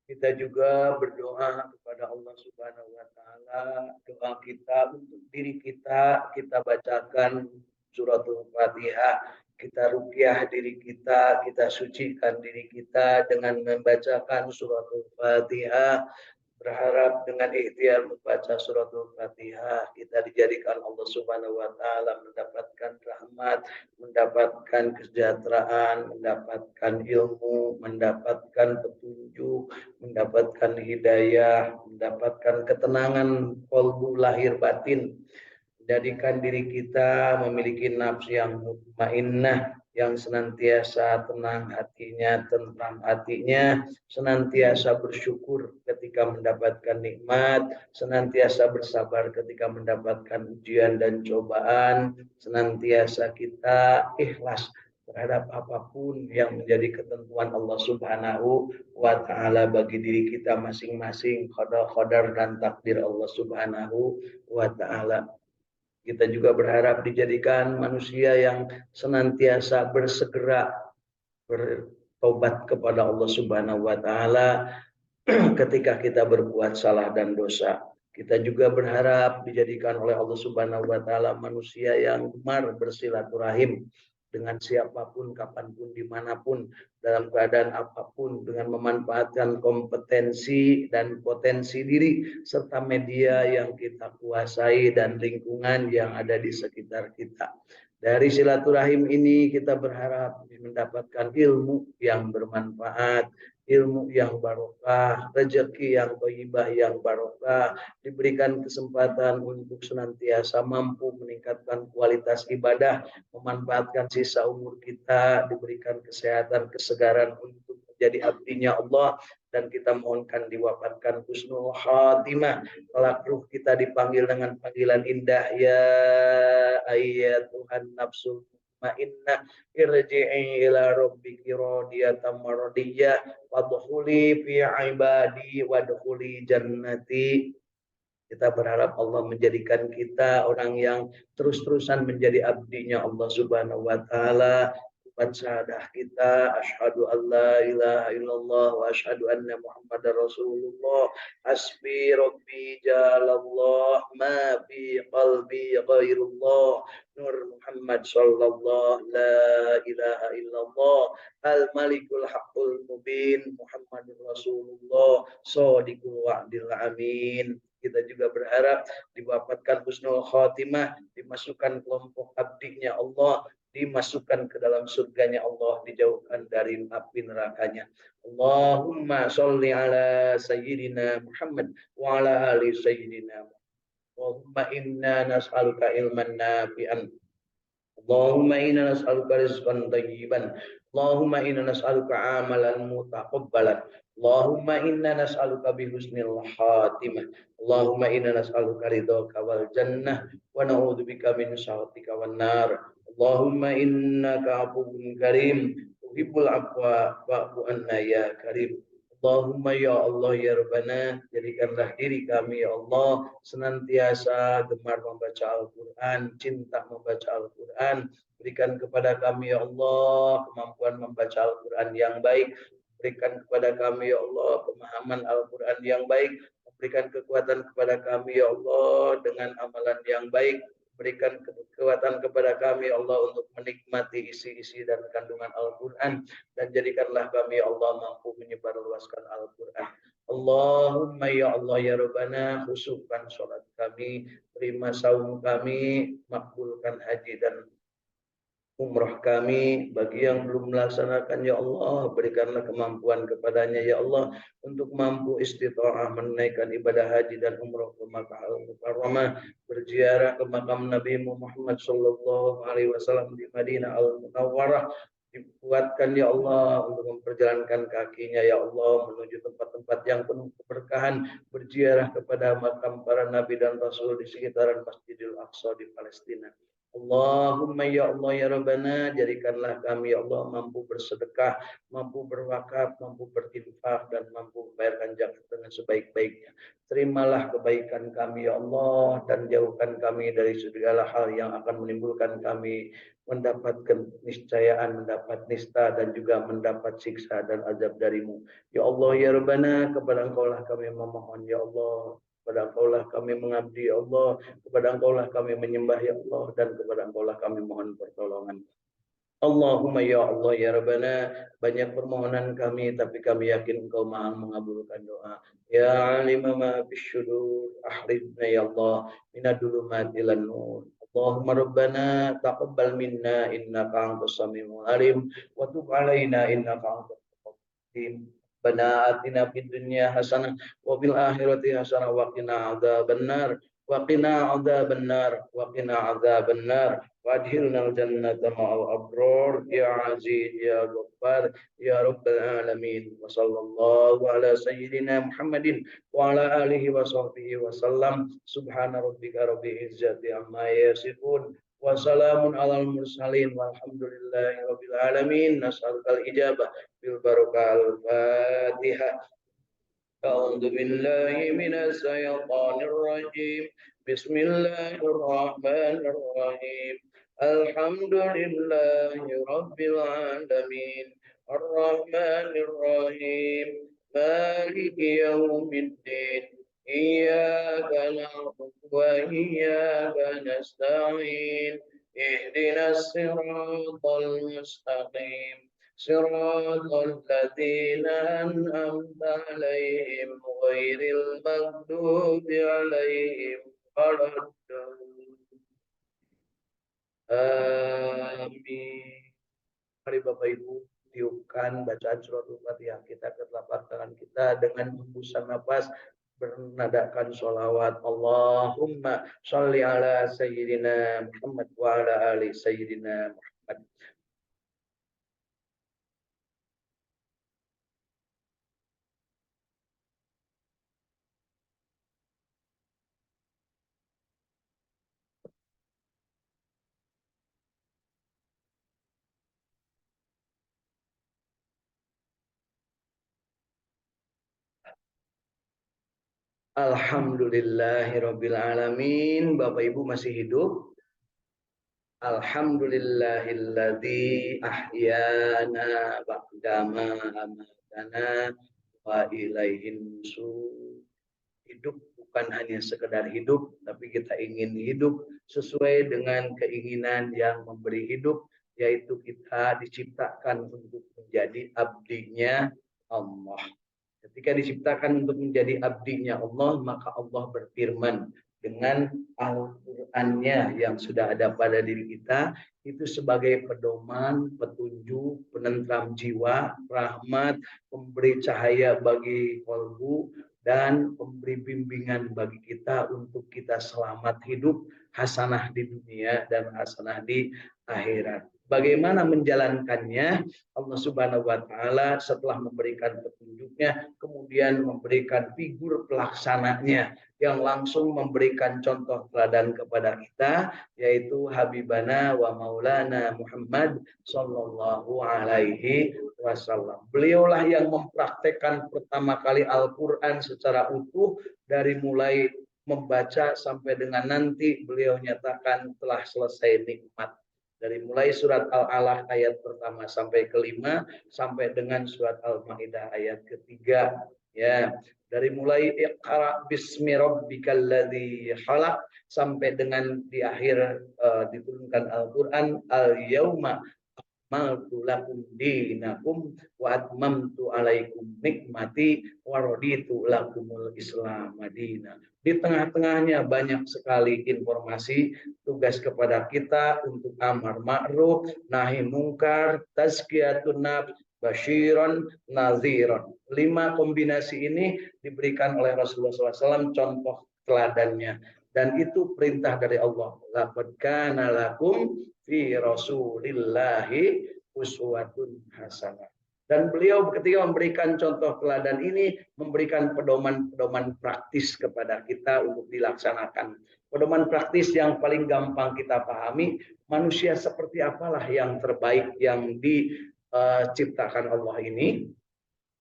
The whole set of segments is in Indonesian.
Kita juga berdoa kepada Allah Subhanahu wa taala. Doa kita untuk diri kita, kita bacakan suratul Fatihah, kita ruqyah diri kita sucikan diri kita dengan membacakan suratul Fatihah. Berharap dengan ikhtiar membaca suratul Fatihah kita dijadikan Allah Subhanahu wa taala mendapatkan rahmat, mendapatkan kesejahteraan, mendapatkan ilmu, mendapatkan petunjuk, mendapatkan hidayah, mendapatkan ketenangan kalbu lahir batin. Jadikan diri kita memiliki nafsu yang mutmainnah, yang senantiasa tenang hatinya, tentram hatinya, senantiasa bersyukur ketika mendapatkan nikmat, senantiasa bersabar ketika mendapatkan ujian dan cobaan, senantiasa kita ikhlas terhadap apapun yang menjadi ketentuan Allah Subhanahu wa taala bagi diri kita masing-masing, qadar dan takdir Allah Subhanahu wa taala. Kita juga berharap dijadikan manusia yang senantiasa bersegera bertobat kepada Allah Subhanahu wa taala ketika kita berbuat salah dan dosa. Kita juga berharap dijadikan oleh Allah Subhanahu wa taala manusia yang gemar bersilaturahim dengan siapapun, kapanpun, dimanapun, dalam keadaan apapun, dengan memanfaatkan kompetensi dan potensi diri, serta media yang kita kuasai dan lingkungan yang ada di sekitar kita. Dari silaturahim ini kita berharap mendapatkan ilmu yang bermanfaat, ilmu yang barokah, rezeki yang thayyibah yang barokah, diberikan kesempatan untuk senantiasa mampu meningkatkan kualitas ibadah, memanfaatkan sisa umur kita, diberikan kesehatan, kesegaran untuk menjadi abdinya Allah, dan kita mohonkan diwafatkan husnul khatimah, kelak ruh kita dipanggil dengan panggilan indah, ya ayat Tuhan nafsul mutmainnah irji'i ila rabbiki radiyatan mardiyah wadkhuli fi ibadi wadkhuli jannati. Kita berharap Allah menjadikan kita orang yang terus-terusan menjadi abdinya Allah Subhanahu wa taala. Umat syahadah kita, asyhadu an la ilaha illallah wa asyhadu anna Muhammadar Rasulullah. Hasbi rabbi jalallah ma fi qalbi ghairullah. Nur Muhammad sallallahu la ilaha illallah. Al malikul haqqul mubin Muhammadur Rasulullah shadiqul wa'dil amin. Kita juga berharap diwafatkan husnul khotimah, dimasukkan kelompok abdinya Allah, dimasukkan ke dalam surganya Allah, dijauhkan dari api nerakanya. Allahumma sholli ala sayyidina Muhammad wa ala ali sayyidina Muhammad. Allahumma inna nas'aluka ilman nafi'an. Allahumma inna nas'aluka rizqan thayyiban. Allahumma inna nas'aluka amalan mutaqabbalan. Allahumma inna nas'aluka bihusnil khatimah. Allahumma inna nas'aluka ridhaka wal jannah wa na'udzubika min sakhatika wan nar. Allahumma innaka afuwwun karim tuhibbul afwa fa'fu anna ya karim. Allahumma ya Allah ya Rabbana, jadikanlah diri kami ya Allah senantiasa gemar membaca Al-Quran, cinta membaca Al-Quran. Berikan kepada kami ya Allah kemampuan membaca Al-Quran yang baik. Berikan kepada kami ya Allah pemahaman Al-Quran yang baik. Berikan kekuatan kepada kami ya Allah dengan amalan yang baik. Berikan kekuatan kepada kami ya Allah untuk menikmati isi-isi dan kandungan Al-Quran, dan jadikanlah kami ya Allah mampu menyebarluaskan Al-Quran. Allahumma ya Allah ya Rabbana, khususkan sholat kami, terima saum kami, makbulkan haji dan umrah kami. Bagi yang belum melaksanakan ya Allah, berikanlah kemampuan kepadanya ya Allah untuk mampu istita'ah menunaikan ibadah haji dan umrah ke Makkah Al-Mukarramah, berziarah ke makam Nabi Muhammad sallallahu alaihi wasallam di Madinah Al-Munawwarah. Dikuatkan ya Allah untuk memperjalankan kakinya ya Allah menuju tempat-tempat yang penuh keberkahan, berziarah kepada makam para nabi dan rasul di sekitaran Masjidil Aqsa di Palestina. Allahumma ya Allah ya Rabbana, jadikanlah kami ya Allah mampu bersedekah, mampu berwakaf, mampu berinfak, dan mampu membayarkan zakat dengan sebaik-baiknya. Terimalah kebaikan kami ya Allah, dan jauhkan kami dari segala hal yang akan menimbulkan kami mendapat keniscayaan, mendapat nista, dan juga mendapat siksa dan azab darimu. Ya Allah ya Rabbana, kepada Engkau lah kami memohon ya Allah. Kepada Engkau lah kami mengabdi ya Allah. Kepada Engkau lah kami menyembah ya Allah, dan kepada Engkau lah kami mohon pertolongan. Allahumma ya Allah ya Rabbana, banyak permohonan kami tapi kami yakin Engkau Maha mengabulkan doa. Ya alima ma bisyudur, ahridna ya Allah minadulumat ilan nur. Allahumma Rabbana taqabbal minna innaka antas samiul alim wa tub alaina innaka antat tawwabur rahim. Rabbana atina fid dunya hasanah wa fil akhirati hasanah wa qina adzabannar wa qina adzabannar wa qina adzabannar. وأدخلنا الجنة مع الأبرار يا عزيز يا غفار يا رب العالمين وصلى الله على سيدنا محمد وعلى آله وصحبه وسلم سبحان ربك رب العزة عما يصفون وسلام على المرسلين والحمد لله رب العالمين نسألك الإجابة بالبركة الفاتحة. أعوذ بالله من الشيطان الرجيم بسم الله الرحمن الرحيم الحمد لله رب العالمين الرحمن الرحيم مالك يوم الدين إياك نعبد وإياك نستعين اهدنا الصراط المستقيم صراط الذين أنعمت عليهم غير المغضوب عليهم ولا الضالين. Amin. Mari Bapak Ibu tiupkan bacaan surat Al-Fatihah kita ke telapak tangan kita dengan hembusan nafas bernadakan sholawat. Allahumma sholli ala sayyidina Muhammad wa ala ali sayyidina Muhammad. Alhamdulillahirabbil alamin. Bapak Ibu masih hidup? Alhamdulillahilladzi ahyana ba'dama amatana wa ilaihin nusyur. Hidup bukan hanya sekedar hidup, tapi kita ingin hidup sesuai dengan keinginan yang memberi hidup, yaitu kita diciptakan untuk menjadi abdinya Allah. Ketika diciptakan untuk menjadi abdinya Allah, maka Allah berfirman dengan Al-Qur'annya yang sudah ada pada diri kita, itu sebagai pedoman, petunjuk, penentram jiwa, rahmat, pemberi cahaya bagi kalbu, dan pemberi bimbingan bagi kita untuk kita selamat hidup, hasanah di dunia dan hasanah di akhirat. Bagaimana menjalankannya? Allah Subhanahu wa taala setelah memberikan petunjuknya kemudian memberikan figur pelaksananya yang langsung memberikan contoh teladan kepada kita, yaitu Habibana wa Maulana Muhammad sallallahu alaihi wasallam. Beliaulah yang mempraktekkan pertama kali Al-Qur'an secara utuh dari mulai membaca sampai dengan nanti beliau nyatakan telah selesai nikmat. Dari mulai surat Al-Alaq ayat pertama sampai kelima, sampai dengan surat Al-Maidah ayat ketiga. Ya, dari mulai Iqra bismi rabbikal ladzi khalaq sampai dengan di akhir diturunkan Al-Qur'an, al-yauma akmaltu lakum dinakum wa atmamtu alaikum nikmati wa raditu lakumul Islam madina. Di tengah-tengahnya banyak sekali informasi tugas kepada kita untuk amar ma'ruf, nahi mungkar, tazkiyatun nafs, basyiron, naziron. 5 kombinasi ini diberikan oleh Rasulullah SAW contoh teladannya. Dan itu perintah dari Allah. Laqad kana lakum fi rasulillahi uswatun hasanah. Dan beliau ketika memberikan contoh teladan ini, memberikan pedoman-pedoman praktis kepada kita untuk dilaksanakan. Pedoman praktis yang paling gampang kita pahami, manusia seperti apalah yang terbaik yang diciptakan Allah ini.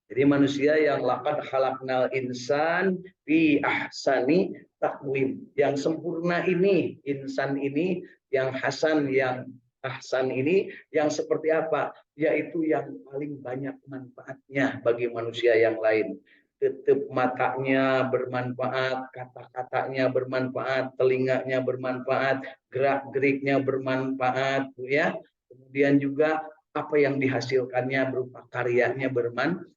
Jadi manusia yang laqad khalaqnal insan fi ahsani taqwim. Yang sempurna ini, insan ini, yang hasan, yang ahsan ini, yang seperti apa? Yaitu yang paling banyak manfaatnya bagi manusia yang lain. Tetap matanya bermanfaat, kata-katanya bermanfaat, telinganya bermanfaat, gerak-geriknya bermanfaat, ya. Kemudian juga apa yang dihasilkannya berupa karyanya bermanfaat.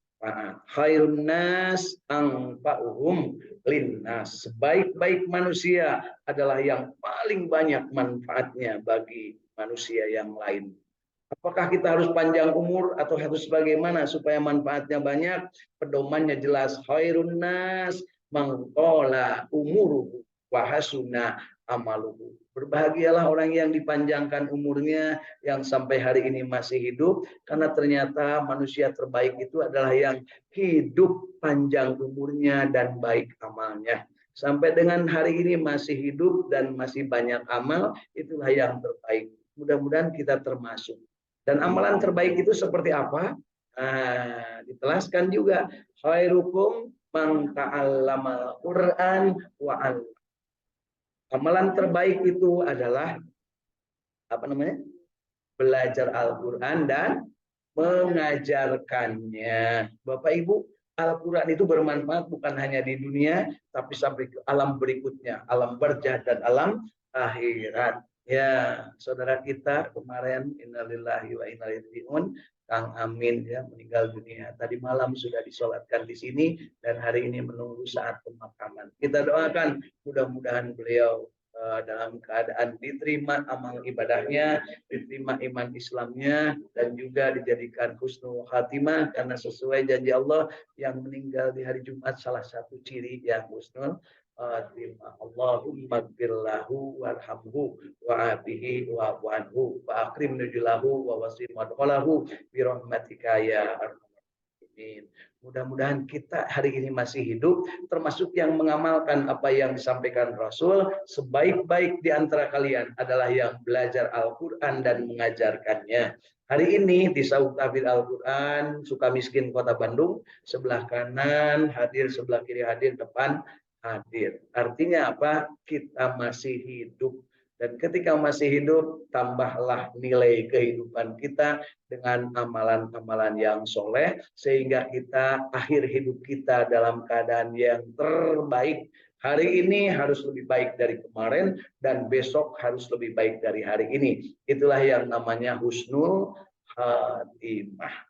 Khairun nas anfa'uhum linnas. Sebaik-baik manusia adalah yang paling banyak manfaatnya bagi manusia yang lain. Apakah kita harus panjang umur atau harus bagaimana supaya manfaatnya banyak? Pedomannya jelas. Khairun nas mangqala umuruhu wa hasuna amaluhu. Berbahagialah orang yang dipanjangkan umurnya, yang sampai hari ini masih hidup, karena ternyata manusia terbaik itu adalah yang hidup panjang umurnya dan baik amalnya. Sampai dengan hari ini masih hidup dan masih banyak amal, itulah yang terbaik. Mudah-mudahan kita termasuk. Dan amalan terbaik itu seperti apa? Ditelaskan juga. Khairukum man ta'allamal Qur'an wa 'allama. Amalan terbaik itu adalah apa namanya? Belajar Al-Qur'an dan mengajarkannya. Bapak Ibu, Al-Qur'an itu bermanfaat bukan hanya di dunia, tapi sampai ke alam berikutnya, alam barzah dan alam akhirat. Ya, saudara kita kemarin innalillahi wa inna ilaihi raji'un, Kang Amin ya meninggal dunia. Tadi malam sudah disolatkan di sini dan hari ini menunggu saat pemakaman. Kita doakan mudah-mudahan beliau dalam keadaan diterima amal ibadahnya, diterima iman Islamnya, dan juga dijadikan husnul khatimah, karena sesuai janji Allah yang meninggal di hari Jumat salah satu ciri yang husnul khatimah. Allahumma gfirlahu warhamhu wa'afihi wa'anhu wa akrim nujulahu wa wasim madkhalahu birahmatika ya arhamar rahimin. Mudah-mudahan kita hari ini masih hidup, termasuk yang mengamalkan apa yang disampaikan Rasul. Sebaik-baik di antara kalian adalah yang belajar Al-Quran dan mengajarkannya. Hari ini di Sauk Tahfidz Al-Quran Sukamiskin Kota Bandung, sebelah kanan hadir, sebelah kiri hadir, depan hadir. Artinya apa? Kita masih hidup. Dan ketika masih hidup, tambahlah nilai kehidupan kita dengan amalan-amalan yang soleh, sehingga kita akhir hidup kita dalam keadaan yang terbaik. Hari ini harus lebih baik dari kemarin, dan besok harus lebih baik dari hari ini. Itulah yang namanya husnul khatimah.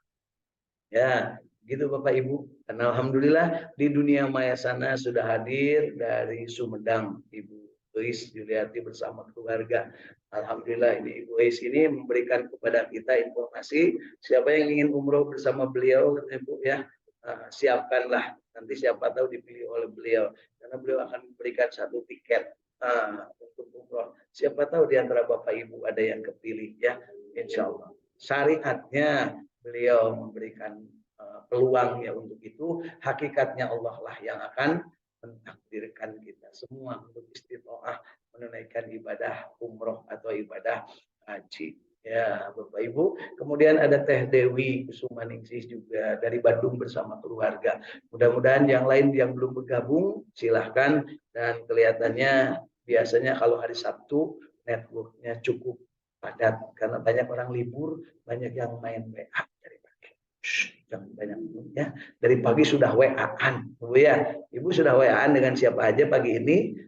Ya, gitu Bapak Ibu. Dan alhamdulillah di dunia maya sana sudah hadir dari Sumedang Ibu Eis Juliati bersama keluarga. Alhamdulillah ini Ibu Eis ini memberikan kepada kita informasi siapa yang ingin umroh bersama beliau, Ibu ya, siapkanlah, nanti siapa tahu dipilih oleh beliau, karena beliau akan memberikan satu tiket untuk umroh. Siapa tahu di antara Bapak Ibu ada yang kepilih ya, insya Allah. Syariatnya beliau memberikan peluang ya untuk itu. Hakikatnya Allah lah yang akan mentakdirkan kita semua untuk istiqomah menunaikan ibadah umroh atau ibadah haji. Ya Bapak Ibu, kemudian ada Teh Dewi Kusumaningsih juga dari Bandung bersama keluarga. Mudah-mudahan yang lain yang belum bergabung silahkan, dan kelihatannya biasanya kalau hari Sabtu networknya cukup padat karena banyak orang libur, banyak yang main WA dari pagi. Jangan banyak ya. Dari pagi sudah WA-an, Bu ya. Ibu sudah WA-an dengan siapa aja pagi ini?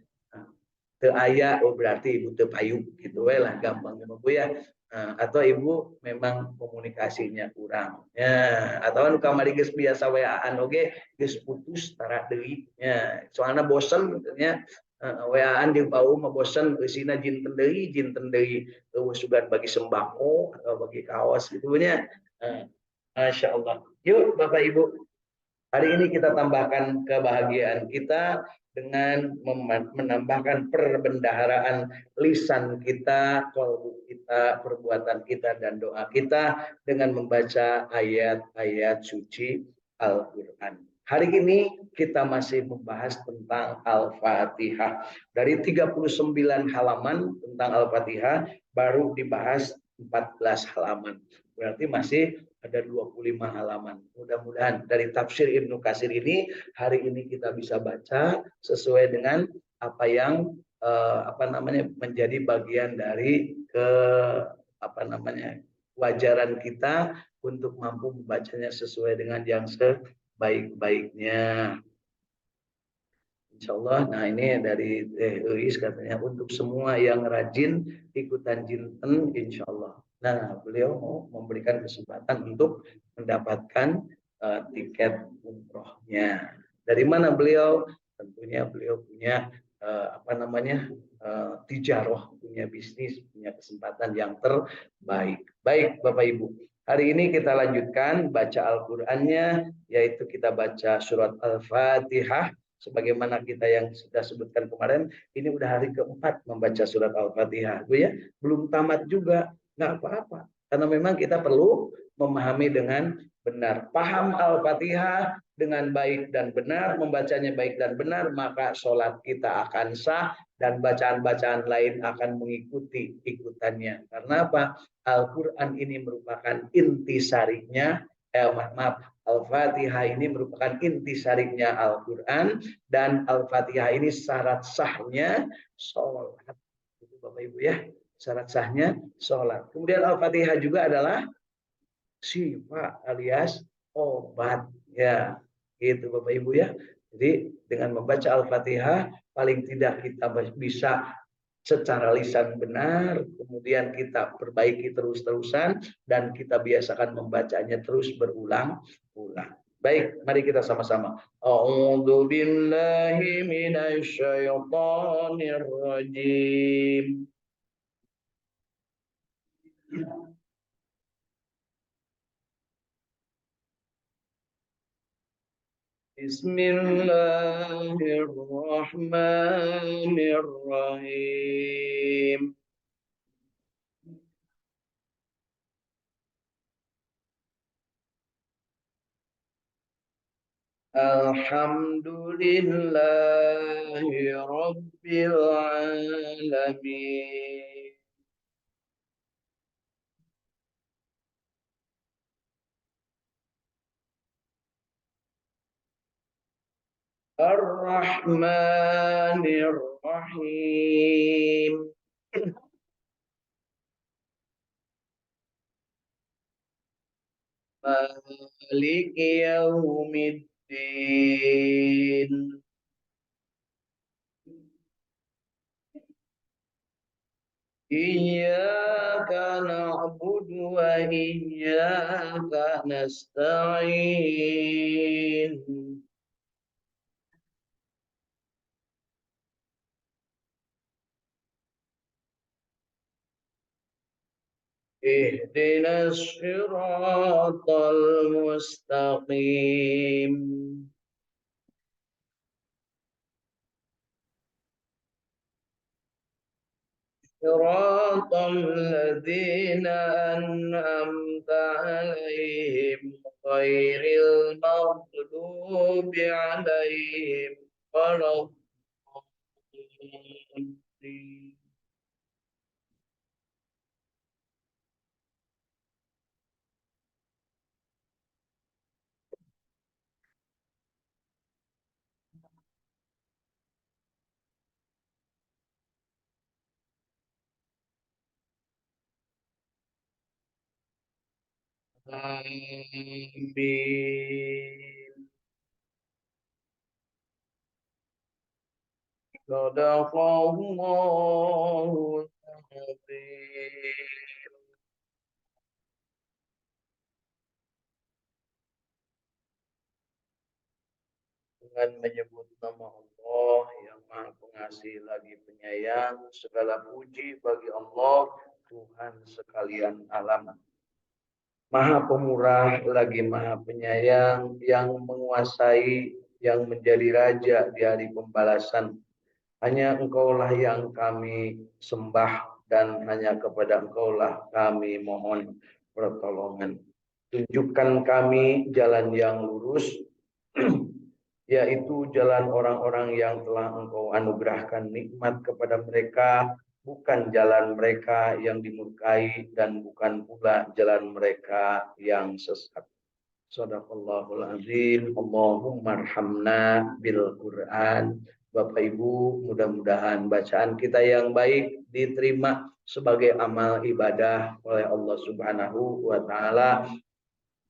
Teu aya, oh berarti Ibu teu payu gitu we lah gampangnya Bu ya. Atau Ibu memang komunikasinya kurang. Ya, atau nu kamari geus biasa WA-an oge geus putus tara deui nya. Soalna bosen ya. WA-an jeung bau mah bosen, eusina jinten deui sugan bagi sembako atau bagi kaos gitu nya. Masya Allah. Yuk Bapak Ibu, hari ini kita tambahkan kebahagiaan kita dengan menambahkan perbendaharaan lisan kita, kalbu kita, perbuatan kita, dan doa kita dengan membaca ayat-ayat suci Al-Quran. Hari ini kita masih membahas tentang Al-Fatihah. Dari 39 halaman tentang Al-Fatihah, baru dibahas 14 halaman. Berarti masih ada 25 halaman. Mudah-mudahan dari tafsir Ibnu Katsir ini hari ini kita bisa baca sesuai dengan apa yang menjadi bagian dari kewajaran kita untuk mampu membacanya sesuai dengan yang sebaik-baiknya. Insya Allah. Nah ini dari Uis katanya untuk semua yang rajin ikutan jinten insya Allah. Nah beliau mau memberikan kesempatan untuk mendapatkan tiket umrohnya. Dari mana beliau? Tentunya beliau punya tijaroh, punya bisnis, punya kesempatan yang terbaik. Baik Bapak Ibu. Hari ini kita lanjutkan baca Al-Qur'annya, yaitu kita baca surat Al-Fatihah. Sebagaimana kita yang sudah sebutkan kemarin, ini udah hari keempat membaca surat Al-Fatihah, Bu ya. Belum tamat juga, nggak apa-apa. Karena memang kita perlu memahami dengan benar. Paham Al-Fatihah dengan baik dan benar, membacanya baik dan benar, maka sholat kita akan sah dan bacaan-bacaan lain akan mengikuti ikutannya. Karena apa? Al-Quran ini merupakan intisarinya, Al-Fatihah ini merupakan intisarinya Al-Quran, dan Al-Fatihah ini syarat sahnya sholat. Itu Bapak Ibu ya, syarat sahnya sholat. Kemudian Al-Fatihah juga adalah syifa alias obat ya, gitu Bapak Ibu ya. Jadi dengan membaca Al-Fatihah paling tidak kita bisa secara lisan benar, kemudian kita perbaiki terus-terusan, dan kita biasakan membacanya terus berulang-ulang. Baik, mari kita sama-sama. A'udzu billahi minasy syaithanir rajim. Bismillahirrahmanirrahim. Alhamdulillahi Rabbil Alamin. Ar-Rahmanir Rahim. Maliki Yaumiddin. Iyyaka na'budu wa iyyaka nasta'in. Ihdinas siratal mustaqim. صراط الذين أنعمت عليهم غير المغضوب عليهم ولا الضالين. Amin. Sadaqallahul azim. Dengan menyebut nama Allah yang Maha Pengasih lagi Penyayang, segala puji bagi Allah, Tuhan sekalian alam. Maha Pemurah lagi Maha Penyayang, yang menguasai, yang menjadi raja di hari pembalasan. Hanya Engkaulah yang kami sembah dan hanya kepada Engkaulah kami mohon pertolongan. Tunjukkan kami jalan yang lurus, yaitu jalan orang-orang yang telah Engkau anugerahkan nikmat kepada mereka, bukan jalan mereka yang dimurkai dan bukan pula jalan mereka yang sesat. Shadaqallahul azim. Allahumma arhamna bil Quran. Bapak Ibu, mudah-mudahan bacaan kita yang baik diterima sebagai amal ibadah oleh Allah Subhanahu wa taala,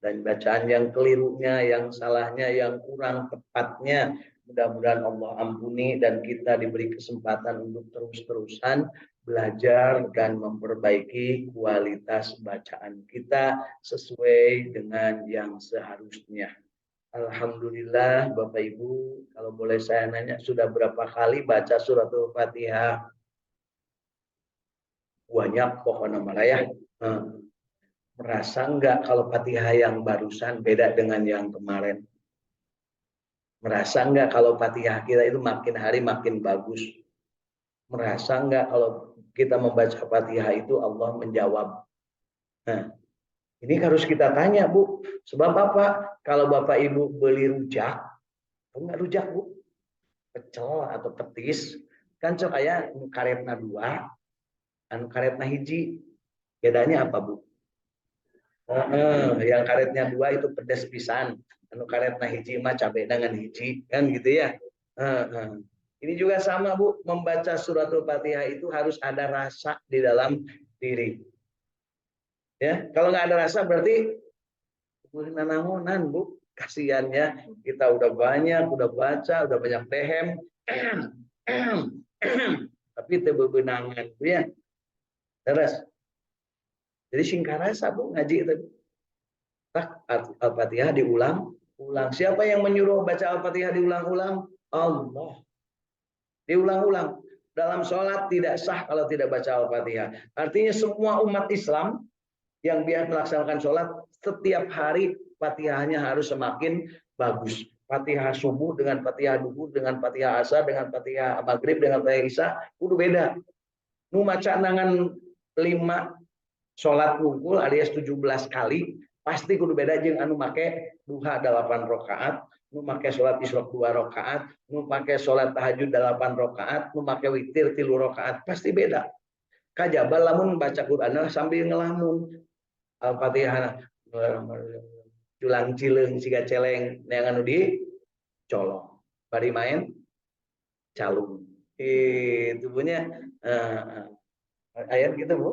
dan bacaan yang kelirunya, yang salahnya, yang kurang tepatnya mudah-mudahan Allah ampuni dan kita diberi kesempatan untuk terus-terusan belajar dan memperbaiki kualitas bacaan kita sesuai dengan yang seharusnya. Alhamdulillah Bapak Ibu, kalau boleh saya nanya, sudah berapa kali baca suratul Fatihah? Banyak pokoknya malah ya. Merasa enggak kalau Fatihah yang barusan beda dengan yang kemarin? Merasa enggak kalau Fatihah kita itu makin hari makin bagus? Merasa enggak kalau kita membaca Fatihah itu Allah menjawab? Nah, ini harus kita tanya, Bu. Sebab apa? Kalau Bapak Ibu beli rujak, enggak rujak, Bu? Pecel atau petis, kan sok aya karetna dua, anu karetna hiji. Bedanya apa, Bu? Yang karetnya dua itu pedas pisan, anu karetna hiji mah cabai dengan hiji, kan gitu ya. Ini juga sama, Bu, membaca suratul Fatihah itu harus ada rasa di dalam diri. Ya, kalau nggak ada rasa berarti nanamunan, Bu. Kasihannya kita udah banyak, udah baca, udah banyak tehem, tapi tebebenangan, ya. Terus, jadi singkat rasa, Bu, ngaji itu. Al-Fatihah diulang. Siapa yang menyuruh baca Al-Fatihah diulang-ulang? Allah. Diulang-ulang. Dalam sholat tidak sah kalau tidak baca Al-Fatihah. Artinya semua umat Islam yang biasa melaksanakan sholat, setiap hari Fatihahnya harus semakin bagus. Fatihah subuh dengan Fatihah duhur, dengan Fatihah asar, dengan Fatihah maghrib, dengan Fatihah isya, kudu beda. Nu maca nangan 5 sholat wungkul alias 17 kali, pasti kudu beda jeung anu make duha 8 rakaat, nu make sholat isyraq 2 rakaat, nu make sholat tahajud 8 rakaat, nu make witir 3 rakaat, pasti beda. Kajaba lamun baca Quran sambil ngelamun Al-Fatihah culang cileung siga celeng neangan anu di colong. Bari main calung. Itu punya ayat gitu, Bu.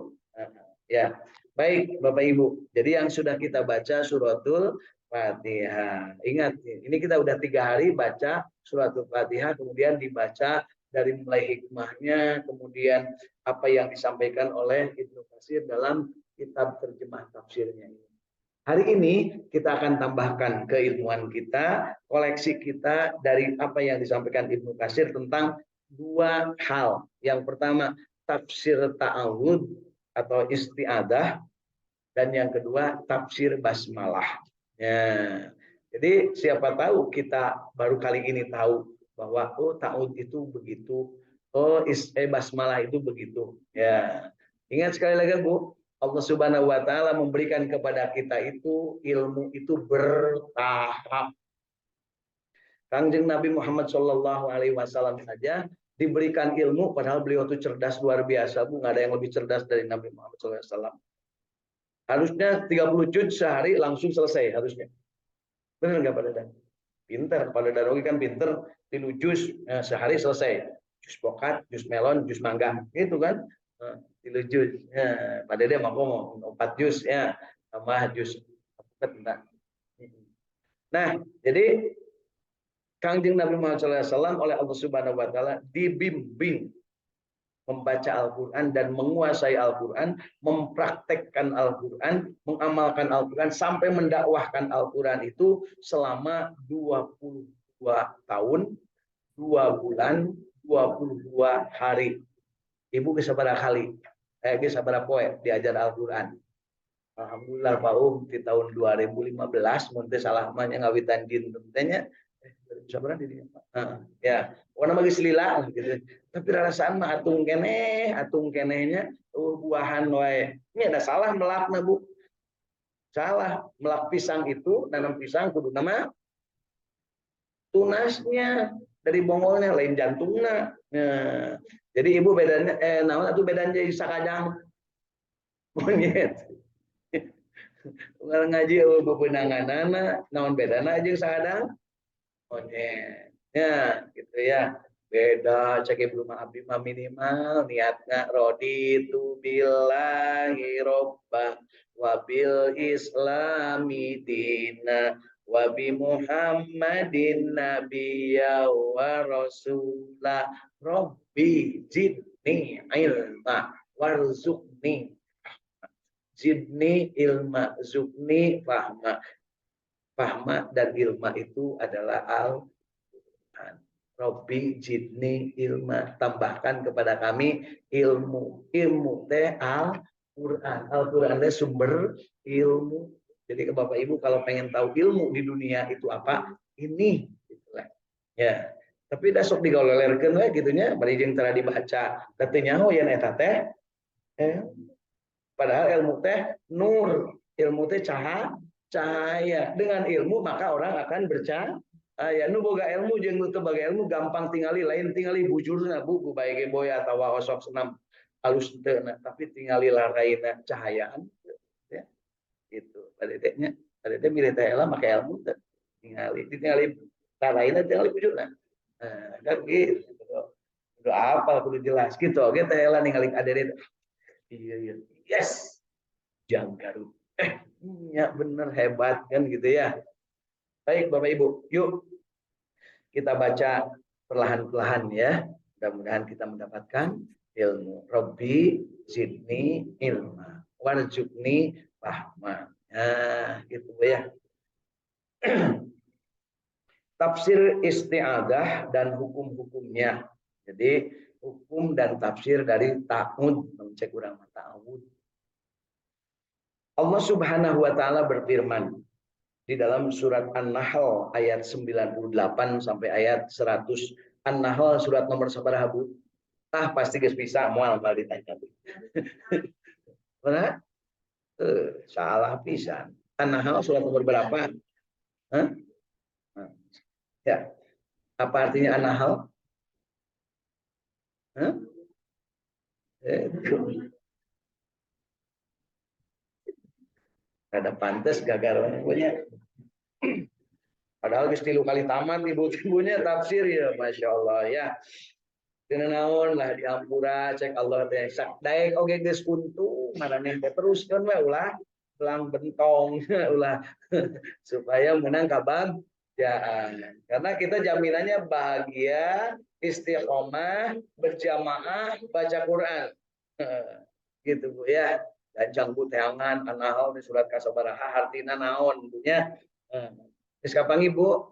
Ya, baik Bapak Ibu. Jadi yang sudah kita baca suratul Fatihah. Ingat, ini kita udah 3 hari baca suratul Fatihah, kemudian dibaca dari mulai hikmahnya, kemudian apa yang disampaikan oleh Ibnu Katsir dalam kitab terjemah tafsirnya ini. Hari ini kita akan tambahkan keilmuan kita, koleksi kita dari apa yang disampaikan Ibnu Katsir tentang 2 hal. Yang pertama, tafsir ta'awud atau isti'adah, dan yang kedua tafsir basmalah. Ya. Jadi siapa tahu kita baru kali ini tahu bahwa ta'awud itu begitu, basmalah itu begitu. Ya. Ingat sekali lagi, Bu, Allah Subhanahu wa taala memberikan kepada kita itu ilmu itu bertahap. Kanjeng Nabi Muhammad Shallallahu alaihi wasallam saja diberikan ilmu, padahal beliau itu cerdas luar biasa, Bu. Nggak ada yang lebih cerdas dari Nabi Muhammad SAW. Harusnya 30 juz sehari langsung selesai harusnya. Benar nggak Pak Dadan? Pinter, Pak Dadan kan pinter, 3 juz sehari selesai. Jus pokat, jus melon, jus mangga, gitu kan? 3 juz. Ya, Pak Dadan mau ngomong 4 juz ya, tambah jus. Nah, jadi Kanjeng Nabi Muhammad SAW oleh Allah Subhanahu wa taala dibimbing membaca Al-Qur'an dan menguasai Al-Qur'an, mempraktekkan Al-Qur'an, mengamalkan Al-Qur'an sampai mendakwahkan Al-Qur'an itu selama 22 tahun, 2 bulan, 22 hari. Ibu sabaraha kali? Sabaraha poe diajar Al-Qur'an? Alhamdulillah Pak di tahun 2015 mun teu salah mah ngawitan dinten teh nya sabar diri. Ya, warna magis lila gitu. Tapi rasaan mah atung kenehnya buahan wae. Ini ada salah melakna Bu. Salah melak pisang itu nanam pisang kudu nama tunasnya dari bongolnya lain jantungnya. Nah, jadi ibu bedanya naon atuh bedanya jadi sakadang monyet. Ngal ngaji bebenanganana naon bedana jeung sakadang monyet. Ya, gitu ya. Beda cek belum abdi mah minimal niatna raditu billahi robba wa bil islami dina wa bi muhammadin nabiyya wa rasulah rabbi zidni ilma warzuqni zidni ilma zukni fahma dan ilma itu adalah al-Quran. Robbi jidni ilma, tambahkan kepada kami ilmu. Ilmu teh Al-Quran. Al-Quran teh sumber ilmu. Jadi ke Bapak Ibu kalau pengen tahu ilmu di dunia itu apa, ini gitulah. Ya. Tapi dah sok digolelerkeun we gitunya, bari jeung tara dibaca. Teu nyaho yen eta teh. Padahal ilmu teh nur, ilmu teh cahaya. Dengan ilmu maka orang akan bercahaya. Nu boga ilmu jeung nu teu boga ilmu gampang tingali lain tingali bujurna Bu bae ge boy atawa osok senam alus teu tapi tingali laraina cahayaan ya. Itu padedenya padede milih teh lah make ilmu teh tingali laraina tingali bujurna. Kan gitu. Kudu apa kudu jelas gitu oge teh lah ningali adede. Iya. Yes. Jang Garut. Ya bener hebat kan gitu ya. Baik Bapak Ibu, yuk kita baca perlahan-lahan ya. Mudah-mudahan kita mendapatkan ilmu. Rabbi zidni ilma warzuqni fahma. Nah, gitu ya. Tafsir isti'adah dan hukum-hukumnya. Jadi hukum dan tafsir dari ta'awud, mencek urang ta'awud. Allah Subhanahu wa taala berfirman di dalam surat An-Nahl ayat 98 sampai ayat 100. An-Nahl surat nomor sabaraha Bu? Pasti geus bisa moal ditanya. Mana? Salah pisan. An-Nahl surat nomor berapa? Hah? Ya. Apa artinya An-Nahl? Hah? Ada pantes gagal punya. Padahal geus 3 kali tamat ibu-ibunya tafsir ya, Masya Allah ya. Dina naon lah diampura cek Allah teh sak daek oge geus kuntu maraneh teh teruskeun we ulah belang bentong ulah supaya menang kabagjaan. Karena kita jaminannya bahagia, istiqomah, berjamaah, baca Quran. Gitu Bu ya. Gancang Bu teangan An-Nahl di surat kasabaraha artina naon Bu nya. Geus kapangi Bu?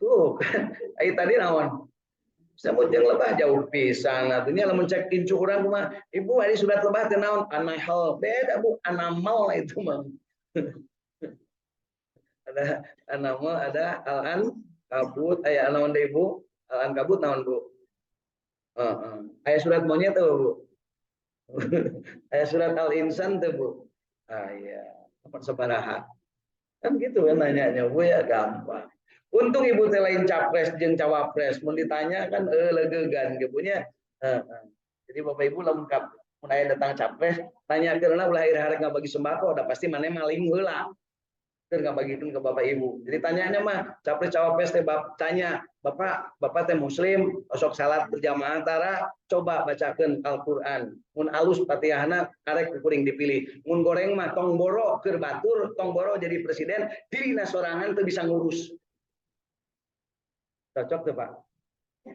Tuh kan, tadi naon? Samud yang lebah jauh pisan. Artinya lamun cek incu urang mah, Ibu hari surat lebah teh naon? An-Nahl. Beda Bu, An-Namal itu mah. Ada An-Namal, ada Al-Ankabut, aya naon deui Bu? Al-Ankabut naon Bu? Aya surat monyet tuh Bu. Aya surat Al-Insan tuh Bu. Iya, apa sabaraha. Kan gitu kan nanyanya Bu ya gampang. Untung Ibu teh lain capres jeung cawapres. Mun ditanya kan legegan gitu nya. Jadi Bapak Ibu lamun mun aya datang capres, tanyakeunna ulah harek ngabagi sembako, udah pasti maneh maling heula. Keur ngabagikeun ke Bapak Ibu. Jadi tanyanya mah capres cawapres teh tanya, Bapak teh muslim, osok salat berjamaah tara, coba bacakeun Al-Qur'an. Mun alus Fatihahna arek kuring dipilih. Mun goreng mah tong boro keur batur, tong boro jadi presiden, dirina sorangan teu bisa ngurus. Cocok tuh Pak?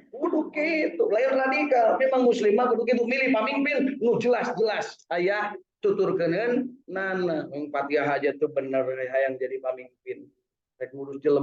Kudu gitu, lain radikal. Memang muslimah kudu gitu, milih pamimpin nu jelas-jelas aya tuturkeun nana Fatihah aja tuh bener hayang jadi pamimpin. Rek ngurus jelema